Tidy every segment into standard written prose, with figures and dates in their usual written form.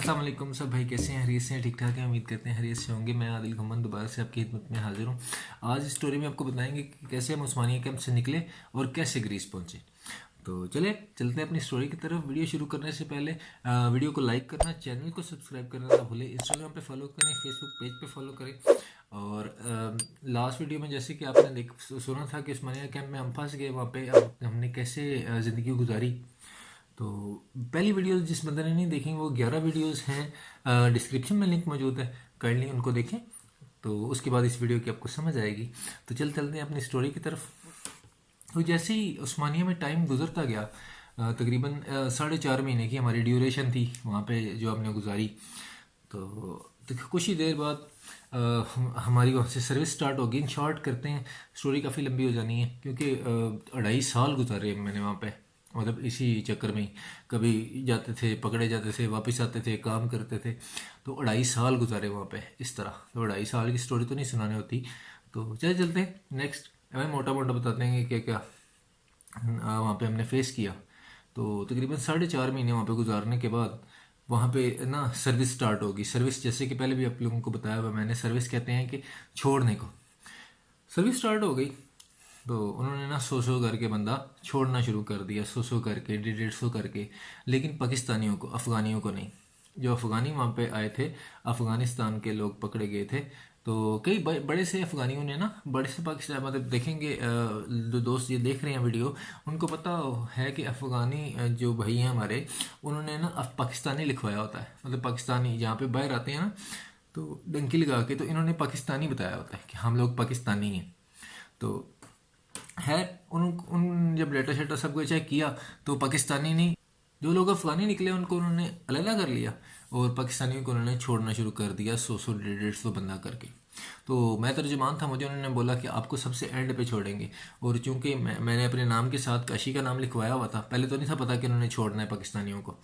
अस्सलाम वालेकुम सब भाई, कैसे हैं? हरीस से हैं? ठीक ठाक हैं? उम्मीद करते हैं हरीस से होंगे। मैं आदिल घुमन दोबारा से आपकी खिदमत में हाजिर हूँ। आज इस स्टोरी में आपको बताएंगे कि कैसे हम उस्मानिया कैंप से निकले और कैसे ग्रीस पहुँचे। तो चले चलते हैं अपनी स्टोरी की तरफ। वीडियो शुरू करने से पहले वीडियो को लाइक करना, चैनल को सब्सक्राइब करना ना भूलें। इंस्टाग्राम पे फॉलो करें, फेसबुक पेज पे फॉलो करें। और लास्ट वीडियो में जैसे कि आपने सुना था कि उस्मानिया कैंप में हम फंस गए, वहाँ पे हमने कैसे ज़िंदगी गुजारी। तो पहली वीडियो जिस बंदे ने नहीं देखी वो 11 वीडियोस हैं, डिस्क्रिप्शन में लिंक मौजूद है, काइंडली उनको देखें। तो उसके बाद इस वीडियो की आपको समझ आएगी। तो चलते हैं अपनी स्टोरी की तरफ। तो जैसे ही उस्मानिया में टाइम गुजरता गया, तकरीबन 4.5 महीने की हमारी ड्यूरेशन थी वहाँ पे जो हमने गुजारी। तो कुछ ही देर बाद हमारी वहाँ से सर्विस स्टार्ट होगी। इन शॉर्ट करते हैं, स्टोरी काफ़ी लंबी हो जानी है क्योंकि 2.5 साल गुजारे मैंने वहाँ पे, मतलब इसी चक्कर में ही कभी जाते थे, पकड़े जाते थे, वापस आते थे, काम करते थे। तो 2.5 साल गुजारे वहाँ पे इस तरह। तो 2.5 साल की स्टोरी तो नहीं सुनानी होती। तो चलते हैं नेक्स्ट। हमें मोटा मोटा बताते हैं कि क्या क्या वहाँ पे हमने फेस किया। तो तकरीबन 4.5 महीने वहाँ पे गुजारने के बाद वहाँ पे ना सर्विस स्टार्ट होगी। सर्विस जैसे कि पहले भी आप लोगों को बताया हुआ मैंने, सर्विस कहते हैं कि छोड़ने को। सर्विस स्टार्ट हो गई तो उन्होंने ना 100 करके बंदा छोड़ना शुरू कर दिया, 100 करके, 150 करके। लेकिन पाकिस्तानियों को, अफ़गानियों को नहीं। जो अफ़गानी वहाँ पे आए थे, अफ़गानिस्तान के लोग पकड़े गए थे। तो कई बड़े से अफ़गानियों ने ना, बड़े से पाकिस्तान, मतलब देखेंगे जो दोस्त ये देख रहे हैं वीडियो, उनको पता है कि अफ़गानी जो भाई हैं हमारे, उन्होंने ना पाकिस्तानी लिखवाया होता है। मतलब पाकिस्तानी जहाँ पे बाहर आते हैं ना, तो डंकी लगा के, तो इन्होंने पाकिस्तानी बताया होता है कि हम लोग पाकिस्तानी हैं। तो है उन उन जब डेटा शेटा सब कुछ चेक किया तो पाकिस्तानी नहीं, जो लोग अफगानी निकले उनको उन्होंने अलग कर लिया और पाकिस्तानियों को उन्होंने छोड़ना शुरू कर दिया, 100 150 बंदा करके। तो मैं तर्जुमान था, मुझे उन्होंने बोला कि आपको सबसे एंड पे छोड़ेंगे। और चूंकि मैंने अपने नाम के साथ काशी का नाम लिखवाया हुआ था, पहले तो नहीं था पता कि उन्होंने छोड़ना है पाकिस्तानियों को।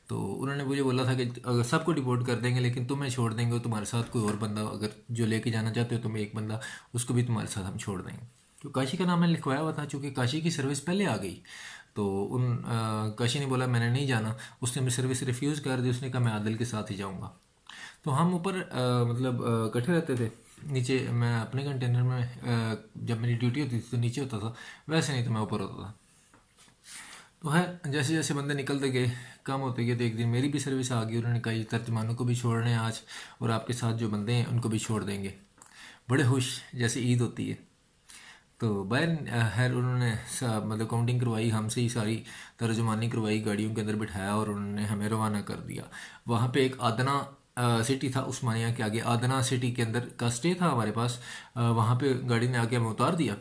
तो उन्होंने मुझे बोला था कि अगर सबको डिपोर्ट कर देंगे लेकिन तुम्हें छोड़ देंगे, और तुम्हारे साथ कोई और बंदा अगर जो लेके जाना चाहते हो तुम एक बंदा, उसको भी तुम्हारे साथ हम छोड़ देंगे। तो काशी का नाम मैंने लिखवाया हुआ था, चूँकि काशी की सर्विस पहले आ गई। तो काशी ने बोला मैंने नहीं जाना, उसने मेरी सर्विस रिफ्यूज़ कर दी। उसने कहा मैं आदिल के साथ ही जाऊँगा। तो हम ऊपर मतलब इकट्ठे रहते थे। नीचे मैं अपने कंटेनर में जब मेरी ड्यूटी होती थी तो नीचे होता था, वैसे नहीं तो मैं ऊपर होता था। तो है जैसे जैसे बंदे निकलते गए, कम होते गए, तो एक दिन मेरी भी सर्विस आ गई। उन्होंने कहा ये तर्जमानों को भी छोड़ने हैं आज, और आपके साथ जो बंदे हैं उनको भी छोड़ देंगे। बड़े खुश, जैसे ईद होती है। तो बैन खैर उन्होंने मतलब काउंटिंग करवाई हमसे ही, सारी तर्जुमानी करवाई, गाड़ियों के अंदर बिठाया और उन्होंने हमें रवाना कर दिया। वहाँ पे एक आदना सिटी था, उस्मानिया के आगे आदना सिटी के अंदर का स्टे था हमारे पास। वहाँ पे गाड़ी ने आके हमें उतार दिया।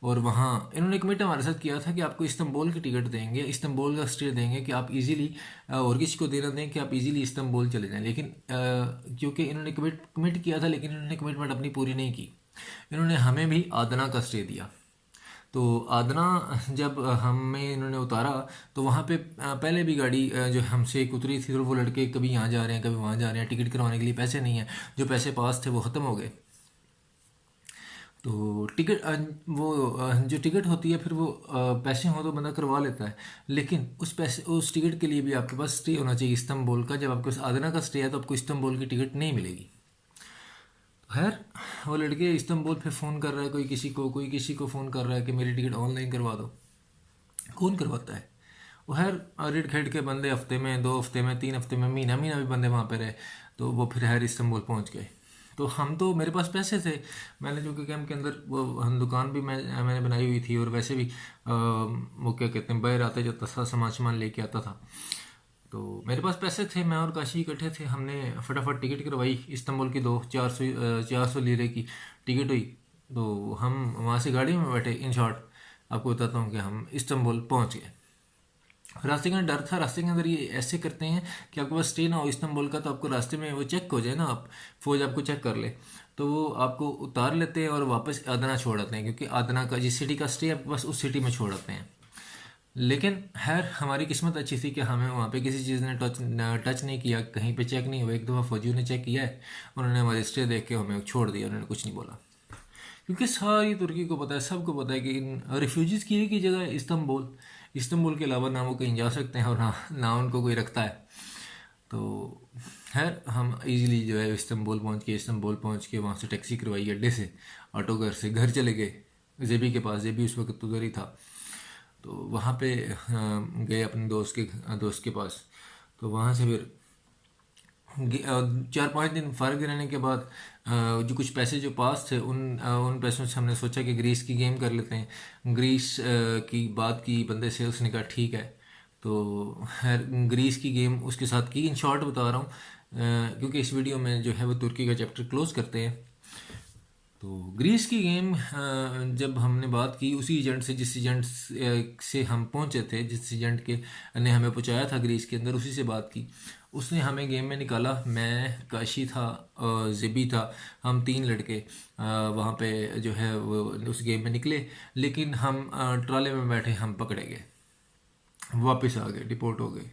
और वहाँ इन्होंने कमिट हमारे साथ किया था कि आपको इस्तंबुल की टिकट देंगे, इस्तंबुल का स्टे देंगे कि आप इजीली, और किसी को देना दें कि आप इजीली इस्तंबुल चले जाएं। लेकिन क्योंकि इन्होंने कमिट किया था, लेकिन इन्होंने कमिटमेंट अपनी पूरी नहीं की। इन्होंने हमें भी आदना का स्टे दिया। तो आदना जब हमें इन्होंने उतारा, तो वहाँ पे पहले भी गाड़ी जो हमसे एक उतरी थी, तो वो लड़के कभी यहाँ जा रहे हैं कभी वहाँ जा रहे हैं, टिकट करवाने के लिए पैसे नहीं हैं। जो पैसे पास थे वो ख़त्म हो गए। तो टिकट वो जो टिकट होती है फिर वो पैसे हो तो बंदा करवा लेता है। लेकिन उस पैसे, उस टिकट के लिए भी आपके पास स्टे होना चाहिए इस्तंबुल का। जब आपके पास आदना का स्टे है तो आपको इस्तंबुल की टिकट नहीं मिलेगी। खैर वो लड़के इस्तंबुल पे फ़ोन कर रहा है, कोई किसी को, कोई किसी को फ़ोन कर रहा है कि मेरी टिकट ऑनलाइन करवा दो। कौन करवाता है? वो खैर रिड खेड के बंदे हफ्ते में, 2 हफ्ते में, 3 हफ्ते में, महीना महीना भी बंदे वहाँ पे रहे। तो वो फिर खैर इस्तंबुल पहुँच गए। तो हम तो, मेरे पास पैसे थे। मैंने जो कि कैंप के अंदर वो हम दुकान भी मैंने बनाई हुई थी, और वैसे भी वो क्या कहते हैं, बाहर आते जाता था, सामान सामान लेके आता था। तो मेरे पास पैसे थे, मैं और काशी इकट्ठे थे। हमने फटाफट टिकट करवाई इस्तंबुल की, 400 लीरे की टिकट हुई। तो हम वहाँ से गाड़ी में बैठे। इन शॉर्ट आपको बताता हूँ कि हम इस्तंबुल पहुँच गए। रास्ते का डर था, रास्ते के अंदर ये ऐसे करते हैं कि आपके पास स्टे ना हो इस्तंबुल का, तो आपको रास्ते में वो चेक हो जाए ना, आप फौज आपको चेक कर ले, तो वो आपको उतार लेते हैं और वापस आदना छोड़ आते हैं। क्योंकि आदना का जिस सिटी का स्टे है आपके पास, उस सिटी में छोड़ आते हैं। लेकिन खैर हमारी किस्मत अच्छी थी कि हमें वहाँ पे किसी चीज़ ने टच नहीं किया, कहीं पे चेक नहीं हुआ। एक दफ़ा फौजियों ने चेक किया है, उन्होंने हमारे स्टे देख के हमें छोड़ दिया, उन्होंने कुछ नहीं बोला। क्योंकि सारी तुर्की को पता है, सबको पता है कि इन रिफ्यूजीज़ की एक ही जगह है, इस्तंबुल। इस्तंबुल के अलावा ना वो कहीं जा सकते हैं और ना उनको कोई रखता है। तो खैर हम इजीली जो है इस्तांबुल पहुंच के वहाँ से टैक्सी करवाई अड्डे से, ऑटो घर से घर चले गए जेबी के पास। जेबी उस वक्त उधर ही था। तो वहाँ पे गए अपने दोस्त के पास। तो वहाँ से फिर 4-5 दिन फारिग रहने के बाद जो कुछ पैसे जो पास थे उन पैसों से हमने सोचा कि ग्रीस की गेम कर लेते हैं। ग्रीस की बात की बंदे से, उसने कहा ठीक है। तो खैर ग्रीस की गेम उसके साथ की। इन शॉर्ट बता रहा हूँ क्योंकि इस वीडियो में जो है वो तुर्की का चैप्टर क्लोज करते हैं। तो ग्रीस की गेम जब हमने बात की उसी एजेंट से जिस एजेंट से हम पहुंचे थे, जिस एजेंट के ने हमें पहुंचाया था ग्रीस के अंदर, उसी से बात की। उसने हमें गेम में निकाला। मैं, काशी था, ज़िबी था। हम 3 लड़के वहाँ पे जो है वो उस गेम में निकले। लेकिन हम ट्राले में बैठे हम पकड़े गए, वापस आ गए, डिपोर्ट हो गए।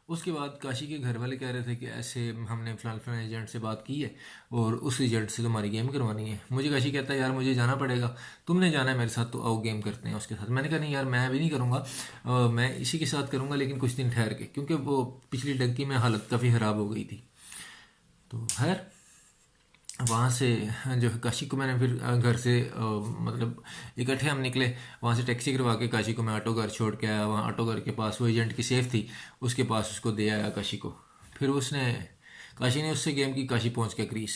उसके बाद काशी के घर वाले कह रहे थे कि ऐसे हमने फ़लाँ फ़लाँ एजेंट से बात की है और उस एजेंट से तुम्हारी गेम करवानी है। मुझे काशी कहता है यार मुझे जाना पड़ेगा, तुमने जाना है मेरे साथ तो आओ गेम करते हैं उसके साथ। मैंने कहा नहीं यार मैं अभी नहीं करूँगा, मैं इसी के साथ करूँगा लेकिन कुछ दिन ठहर के, क्योंकि वो पिछली डंकी में हालत काफ़ी ख़राब हो गई थी। तो खैर वहाँ से जो है काशी को मैंने फिर घर से मतलब इकट्ठे हम निकले। वहाँ से टैक्सी करवा के काशी को मैं ऑटो घर छोड़ के आया। वहाँ ऑटो घर के पास वो एजेंट की सेफ थी, उसके पास उसको दे आया काशी को। फिर काशी ने उससे गेम की। काशी पहुँच गया ग्रीस।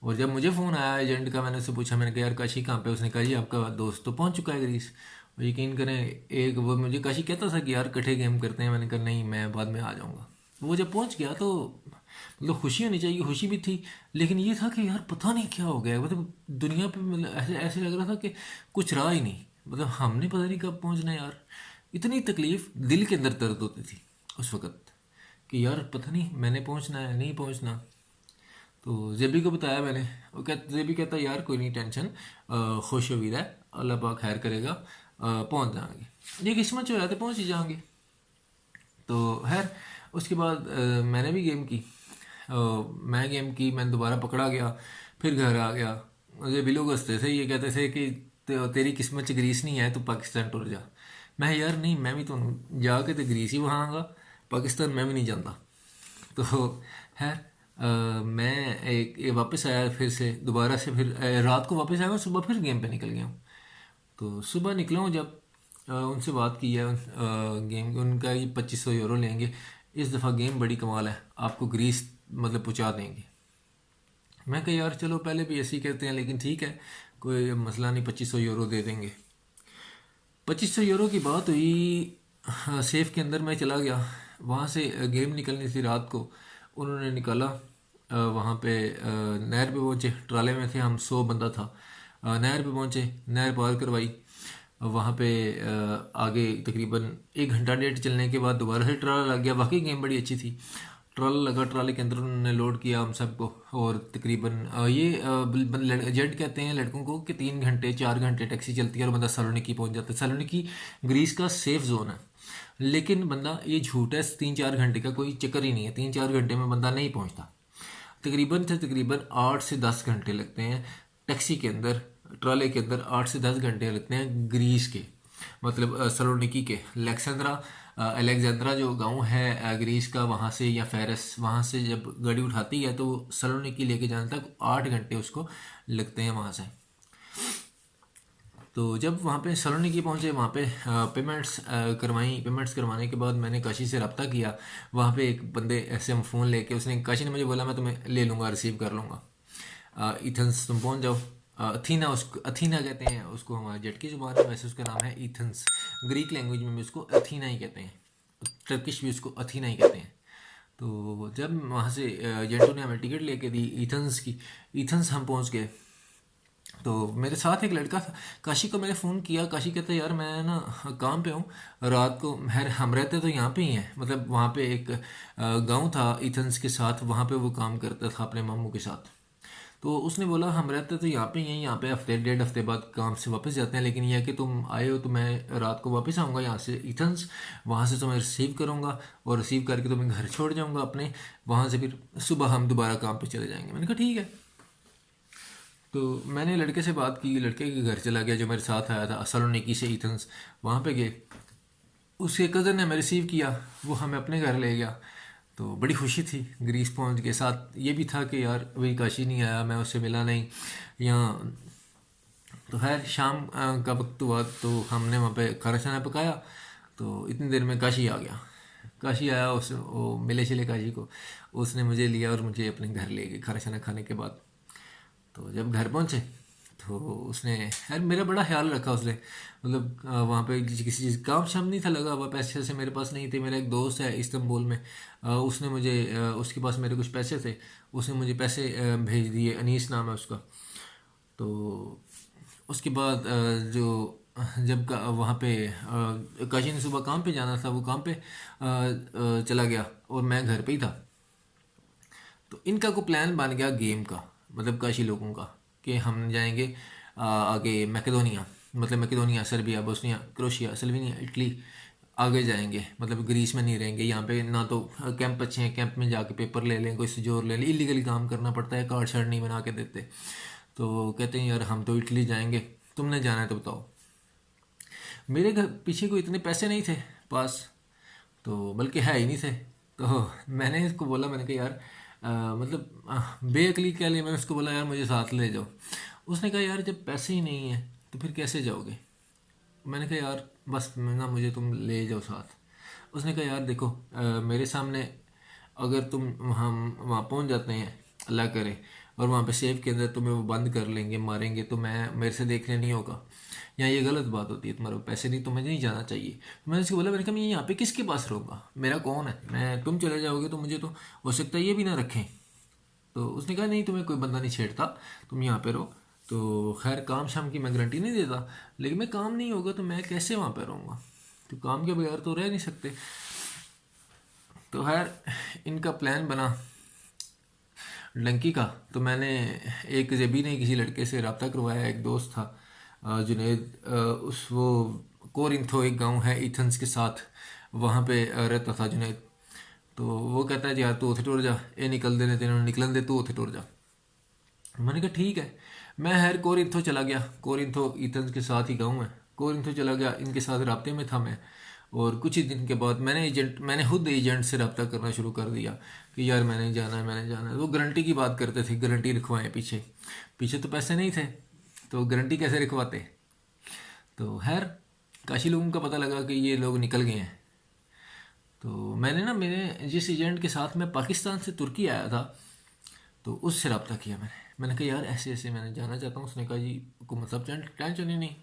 और जब मुझे फ़ोन आया एजेंट का, मैंने उससे पूछा, मैंने कहा यार काशी कहाँ पे? उसने कहा जी आपका दोस्त तो पहुँच चुका है ग्रीस। और यकीन करें, एक वो मुझे काशी कहता था कि यार इकट्ठे गेम करते हैं। मैंने कहा नहीं मैं बाद में आ जाऊँगा। वो जब पहुँच गया तो मतलब खुशी होनी चाहिए, खुशी भी थी। लेकिन ये था कि यार पता नहीं क्या हो गया, मतलब दुनिया पे मतलब ऐसे ऐसे लग रहा था कि कुछ रहा ही नहीं। मतलब हमने पता नहीं कब पहुँचना है यार। इतनी तकलीफ़, दिल के अंदर दर्द होती थी उस वक़्त कि यार पता नहीं मैंने पहुँचना है नहीं पहुँचना। तो जेबी को बताया मैंने। जेबी कहता यार कोई नहीं टेंशन, खुश उम्मीद है, अल्लाह पाक खैर करेगा, पहुँच जाएंगे, ये किस्मत जो है तो पहुँच ही जाएंगे। तो खैर उसके बाद मैंने भी गेम की। मैं गेम की, मैंने दोबारा पकड़ा गया, फिर घर आ गया। मुझे भी लोग हंसते थे, ये कहते थे कि तेरी किस्मत च ग्रीस नहीं है, तू पाकिस्तान टुर जा। मैं यार नहीं, मैं भी तो जाके तो ग्रीस ही वहाँ आऊँगा, पाकिस्तान मैं भी नहीं जानता। तो खैर मैं वापस आया फिर से दोबारा से। फिर रात को वापस आया और सुबह फिर गेम पे निकल गया हूँ। तो सुबह निकला हूँ जब उनसे बात की है गेम, उनका ये 2500 यूरो लेंगे इस दफ़ा, गेम बड़ी कमाल है, आपको ग्रीस मतलब पहुँचा देंगे। मैं कहा यार चलो पहले भी ऐसे ही कहते हैं लेकिन ठीक है, कोई मसला नहीं, 2500 यूरो दे देंगे। 2500 यूरो की बात हुई। हाँ, सेफ के अंदर मैं चला गया। वहाँ से गेम निकलनी थी रात को, उन्होंने निकाला। वहाँ पे नहर पे पहुँचे, ट्राले में थे हम, 100 बंदा था। नहर पे पहुँचे, नहर पार करवाई। वहाँ पे आगे तकरीबन 1 घंटा 1.5 चलने के बाद दोबारा से ट्राला लग गया। वाकई गेम बड़ी अच्छी थी। ट्राला लगा, ट्राले के अंदर उन्होंने लोड किया हम सबको। और तकरीबन जेड कहते हैं लड़कों को कि 3 घंटे 4 घंटे टैक्सी चलती है और बंदा सलोनिकी पहुंच जाता है। सलोनिकी ग्रीस का सेफ जोन है, लेकिन बंदा ये झूठ है, 3-4 घंटे का कोई चक्कर ही नहीं है। 3-4 घंटे में बंदा नहीं पहुंचता। तकरीबन 8 से 10 घंटे लगते हैं टैक्सी के अंदर, ट्राले के अंदर 8 से 10 घंटे लगते हैं ग्रीस के, मतलब सलोनिकी के। अलेक्जेंड्रा जो गांव है ग्रीस का, वहाँ से, या फेरस, वहाँ से जब गाड़ी उठाती है तो सलोनिकी लेके जाने तक 8 घंटे उसको लगते हैं वहाँ से। तो जब वहाँ पे सलोनिकी पहुँचे, वहाँ पे पेमेंट्स करवाने के बाद मैंने काशी से रब्ता किया। वहाँ पे एक बंदे ऐसे हम फ़ोन लेके, उसने, काशी ने मुझे बोला मैं तुम्हें ले लूँगा, रिसीव कर लूँगा, इथन्स तुम पहुँच जाओ। अथीना कहते हैं उसको हमारे जेट की ज़ुबान में, वैसे उसका नाम है इथन्स। ग्रीक लैंग्वेज में भी उसको अथीना ही कहते हैं, टर्किश भी उसको अथीना ही कहते हैं। तो जब वहाँ से जेंटो ने हमें टिकट लेके दी इथन्स की, इथन्स हम पहुँच गए। तो मेरे साथ एक लड़का था, काशी को मैंने फ़ोन किया। काशी कहता है यार मैं ना काम पे हूँ रात को। खैर हम रहते तो यहाँ पे ही हैं, मतलब वहाँ पे एक गांव था इथन्स के साथ, वहाँ पे वो काम करता था अपने मामू के साथ। तो उसने बोला हम रहते तो यहाँ पे ही हैं, यहाँ पे हफ्ते 1.5 हफ्ते बाद काम से वापस जाते हैं, लेकिन यह है कि तुम आए हो तो मैं रात को वापस आऊँगा यहाँ से इथन्स, वहाँ से तुम्हें रिसीव करूँगा और रिसीव करके तुम्हें घर छोड़ जाऊँगा अपने, वहाँ से फिर सुबह हम दोबारा काम पे चले जाएंगे। मैंने कहा ठीक है। तो मैंने लड़के से बात की, लड़के के घर चला गया जो मेरे साथ आया था सलोनिकी से इथन्स। वहाँ पे गए, उसके कज़न ने हमें रिसीव किया, वो हमें अपने घर ले गया। तो बड़ी खुशी थी ग्रीस पहुंच के। साथ ये भी था कि यार अभी काशी नहीं आया, मैं उससे मिला नहीं यहाँ। तो खैर शाम का वक्त हुआ तो हमने वहाँ पे खाना शाना पकाया, तो इतनी देर में काशी आ गया। काशी आया, उस वो मिले शिले काशी को उसने मुझे लिया और मुझे अपने घर ले गए खाना शाना खाने के बाद। तो जब घर पहुँचे तो उसने यार मेरा बड़ा ख्याल रखा उसने। मतलब वहाँ पे किसी चीज़ काम शाम नहीं था लगा हुआ, पैसे वैसे मेरे पास नहीं थे। मेरा एक दोस्त है इस्तांबुल में, उसने मुझे उसके पास मेरे कुछ पैसे थे, उसने मुझे पैसे भेज दिए। अनीस नाम है उसका। तो उसके बाद जब वहाँ पे काशी ने सुबह काम पे जाना था, वो काम पे चला गया और मैं घर पे ही था। तो इनका को प्लान बन गया गेम का, मतलब काशी लोगों का, कि हम जाएंगे आगे मैकेडोनिया, मतलब Macedonia, Serbia, Bosnia, crochet, Slovenia, Italy, आगे जाएंगे। मतलब ग्रीस में नहीं रहेंगे। यहाँ पे ना तो कैंप अच्छे हैं, कैंप में जाके पेपर ले लें, कोई सजोर ले लें, इलीगली काम करना पड़ता है, कार्ड शार्ड नहीं बना के देते। तो कहते हैं यार हम तो इटली जाएंगे, तुमने जाना है तो बताओ। मेरे घर पीछे को इतने पैसे नहीं थे पास, तो बल्कि है ही नहीं थे। तो मैंने इसको बोला, मैंने कहा यार मतलब बेअकली क्या लिए, मैंने उसको बोला यार मुझे साथ ले जाओ। उसने कहा यार जब पैसे ही नहीं है तो फिर कैसे जाओगे। मैंने कहा यार बस ना मुझे तुम ले जाओ साथ। उसने कहा यार देखो मेरे सामने अगर तुम हम वहाँ पहुँच जाते हैं, अल्लाह करे, और वहाँ पे सेफ के अंदर तुम्हें वो बंद कर लेंगे, मारेंगे, तो मैं मेरे से देखने नहीं होगा। यहाँ ये गलत बात होती है, तुम्हारे पैसे नहीं, तुम्हें नहीं जाना चाहिए। तो मैंने उसको बोला, मैंने कहा मैं यहाँ पे किसके पास रहूँगा, मेरा कौन है, मैं तुम चले जाओगे तो मुझे तो हो सकता है ये भी ना रखें। तो उसने कहा नहीं तुम्हें कोई बंदा नहीं छेड़ता, तुम यहाँ पे रहो। तो खैर काम शाम की मैं गारंटी नहीं देता, लेकिन मैं काम नहीं होगा तो मैं कैसे वहाँ पे रहूँगा, तो काम के बगैर तो रह नहीं सकते। तो खैर इनका प्लान बना डंकी का। तो मैंने एक जबी ने किसी लड़के से रब्ता करवाया, एक दोस्त था जुनेद, उस वो कोरिंथो एक गांव है एथेंस के साथ, वहाँ पे रहता था जुनेद। तो वो कहता है यार तू उथे टुर जा, ये निकल देने तेने निकलन दे, तू उथे टुर जा। मैंने कहा ठीक है। मैं खैर कोरिंथो चला गया, कोरिंथो एथेंस के साथ ही गाँव है, कोरिंथो चला गया, इनके साथ रब्ते में था मैं। और कुछ ही दिन के बाद मैंने खुद एजेंट से रब्ता करना शुरू कर दिया कि यार मैंने जाना है, मैंने जाना है। वो गारंटी की बात करते थे, गारंटी रखवाएं, पीछे पीछे तो पैसे नहीं थे तो गारंटी कैसे रखवाते। तो खैर काशी लोगों का पता लगा कि ये लोग निकल गए हैं। तो मैंने ना मेरे जिस एजेंट के साथ मैं पाकिस्तान से तुर्की आया था, तो उससे रब्ता किया मैंने कहा यार ऐसे ऐसे मैंने जाना चाहता हूँ। उसने कहा जी को मतलब टेंशन ही नहीं,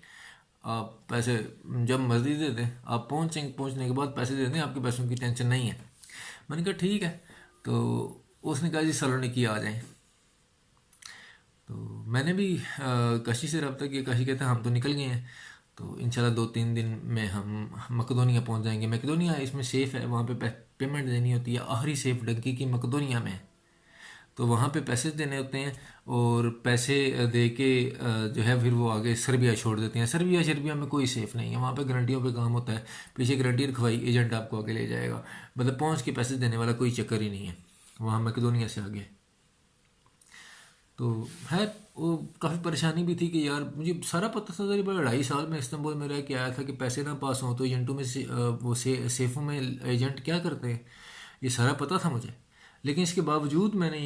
आप पैसे जब मर्जी दे दें, आप पहुँचने के बाद पैसे दे दें, आपके पैसों की टेंशन नहीं है। मैंने कहा ठीक है। तो उसने कहा जी सलोनिकी आ जाएं। तो मैंने भी काशी से रब्ता किया, काशी कहते हैं हम तो निकल गए हैं, तो इंशाल्लाह 2-3 दिन में हम मकदोनिया पहुंच जाएंगे। मकदोनिया इसमें सेफ़ है, वहाँ पे पेमेंट देनी होती है, आखिरी सेफ डंकी की मकदोनिया में है। तो वहाँ पे पैसे देने होते हैं और पैसे दे के जो है फिर वो आगे सर्बिया छोड़ देते हैं। सर्बिया में कोई सेफ़ नहीं है, वहाँ पे गारंटियों पे काम होता है, पीछे गारंटी रखवाई, एजेंट आपको आगे ले जाएगा, मतलब पहुँच के पैसे देने वाला कोई चक्कर ही नहीं है वहाँ मकदोनिया से आगे। तो है वो काफ़ी परेशानी भी थी कि यार मुझे सारा पता था, करीब 2.5 साल में इस्तांबुल में रह के आया था, कि पैसे ना पास हों तो एजेंटों में सेफ़ों में एजेंट क्या करते हैं, ये सारा पता था मुझे। लेकिन इसके बावजूद मैंने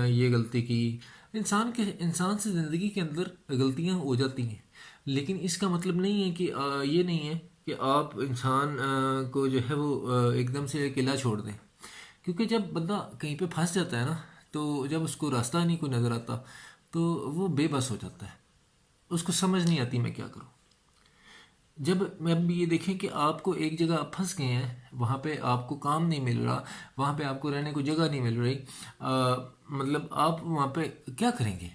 ये गलती की। इंसान से ज़िंदगी के अंदर गलतियां हो जाती हैं, लेकिन इसका मतलब नहीं है कि ये नहीं है कि आप इंसान को जो है वो एकदम से अकेला छोड़ दें। क्योंकि जब बंदा कहीं पे फंस जाता है ना, तो जब उसको रास्ता नहीं कोई नज़र आता तो वो बेबस हो जाता है, उसको समझ नहीं आती मैं क्या करूँ। जब मैं भी ये देखें कि आपको एक जगह आप फंस गए हैं, वहाँ पे आपको काम नहीं मिल रहा, वहाँ पे आपको रहने को जगह नहीं मिल रही, मतलब आप वहाँ पे क्या करेंगे।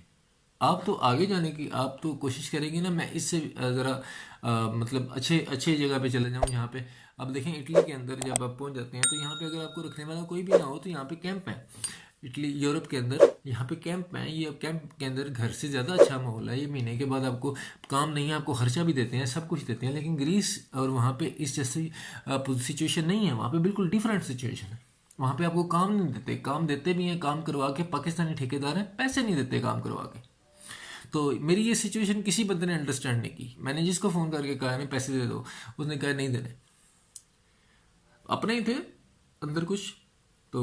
आप तो आगे जाने की आप तो कोशिश करेंगे ना, मैं इससे ज़रा मतलब अच्छे अच्छे जगह पे चले जाऊँ जहाँ पे अब देखें इटली के अंदर जब आप पहुँच जाते हैं तो यहाँ पे अगर आपको रखने वाला कोई भी ना हो तो यहाँ पे कैंप है। इटली यूरोप के अंदर यहाँ पे कैंप हैं, ये कैंप के अंदर घर से ज़्यादा अच्छा माहौल है। ये महीने के बाद आपको काम नहीं है, आपको खर्चा भी देते हैं, सब कुछ देते हैं। लेकिन ग्रीस और वहाँ पे इस जैसी सिचुएशन नहीं है, वहाँ पे बिल्कुल डिफरेंट सिचुएशन है। वहाँ पे आपको काम नहीं देते, काम देते भी हैं काम करवा के, पाकिस्तानी ठेकेदार हैं, पैसे नहीं देते काम करवा के। तो मेरी ये सिचुएशन किसी बंदे ने अंडरस्टैंड नहीं की। मैंने जिसको फ़ोन करके कहा नहीं पैसे दे दो, उसने कहा नहीं देने, अपने ही थे अंदर कुछ। तो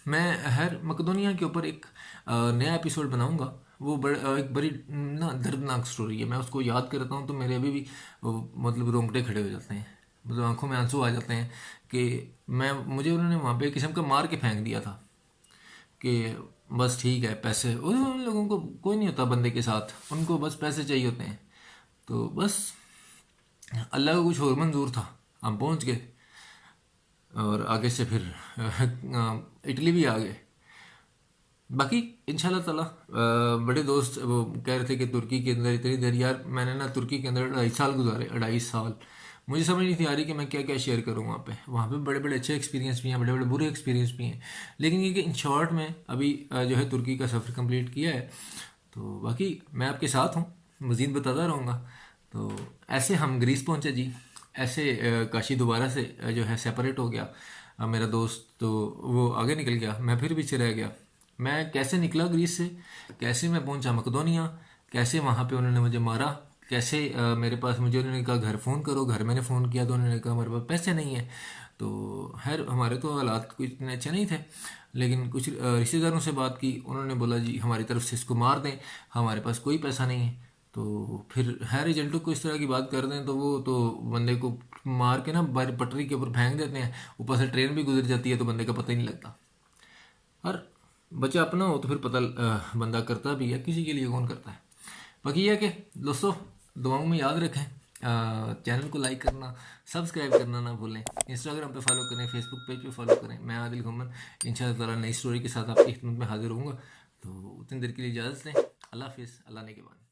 मैं हर मकदोनिया के ऊपर एक नया एपिसोड बनाऊंगा। वो एक बड़ी ना दर्दनाक स्टोरी है। मैं उसको याद करता हूँ तो मेरे अभी भी मतलब रोंगटे खड़े हो जाते हैं, मतलब आंखों में आंसू आ जाते हैं कि मुझे उन्होंने वहाँ पे किस्म का मार के फेंक दिया था कि बस ठीक है, पैसे उन लोगों को कोई नहीं होता बंदे के साथ, उनको बस पैसे चाहिए होते हैं। तो बस अल्लाह को कुछ और मंजूर था, हम पहुँच गए और आगे से फिर इटली भी आ गए। बाकी इंशाल्लाह ताला बड़े दोस्त वो कह रहे थे कि तुर्की के अंदर इतनी देर, यार मैंने ना तुर्की के अंदर 2.5 साल गुजारे, 2.5 साल। मुझे समझ नहीं थी आ रही कि मैं क्या क्या शेयर करूँ वहाँ पे बड़े बड़े अच्छे एक्सपीरियंस भी हैं, बड़े बड़े बुरे एक्सपीरियंस भी हैं। लेकिन ये कि इन शॉर्ट में अभी जो है तुर्की का सफ़र कंप्लीट किया है। तो बाकी मैं आपके साथ हूँ, मज़ीद बताता रहूँगा। तो ऐसे हम ग्रीस पहुँचे जी। ऐसे काशी दोबारा से जो है सेपरेट हो गया। मेरा दोस्त तो वो आगे निकल गया, मैं फिर पीछे रह गया। मैं कैसे निकला ग्रीस से, कैसे मैं पहुंचा मकदोनिया, कैसे वहाँ पे उन्होंने मुझे मारा, कैसे मेरे पास, मुझे उन्होंने कहा घर फ़ोन करो, घर मैंने फ़ोन किया तो उन्होंने कहा हमारे पास पैसे नहीं है। तो खैर हमारे तो हालात कुछ इतने अच्छे नहीं थे, लेकिन कुछ रिश्तेदारों से बात की, उन्होंने बोला जी हमारी तरफ से इसको मार दें, हमारे पास कोई पैसा नहीं है। तो फिर हर एजेंटों को इस तरह की बात कर दें तो वो तो बंदे को मार के ना पटरी के ऊपर फेंक देते हैं, ऊपर से ट्रेन भी गुजर जाती है तो बंदे का पता ही नहीं लगता। और बच्चा अपना हो तो फिर पता बंदा करता भी है, किसी के लिए कौन करता है। बाकी यह कि दोस्तों दुआओं में याद रखें, चैनल को लाइक करना, सब्सक्राइब करना ना भूलें, इंस्टाग्राम पे फॉलो करें, फेसबुक पेज पे फॉलो करें। मैं आदिल घुमन इंशाअल्लाह ताला नई स्टोरी के साथ आपकी खिदमत में हाजिर होऊंगा। तो उतनी देर के लिए इजाज़त लें। अल्लाह हाफिज़, अल्लाह ने के बाद।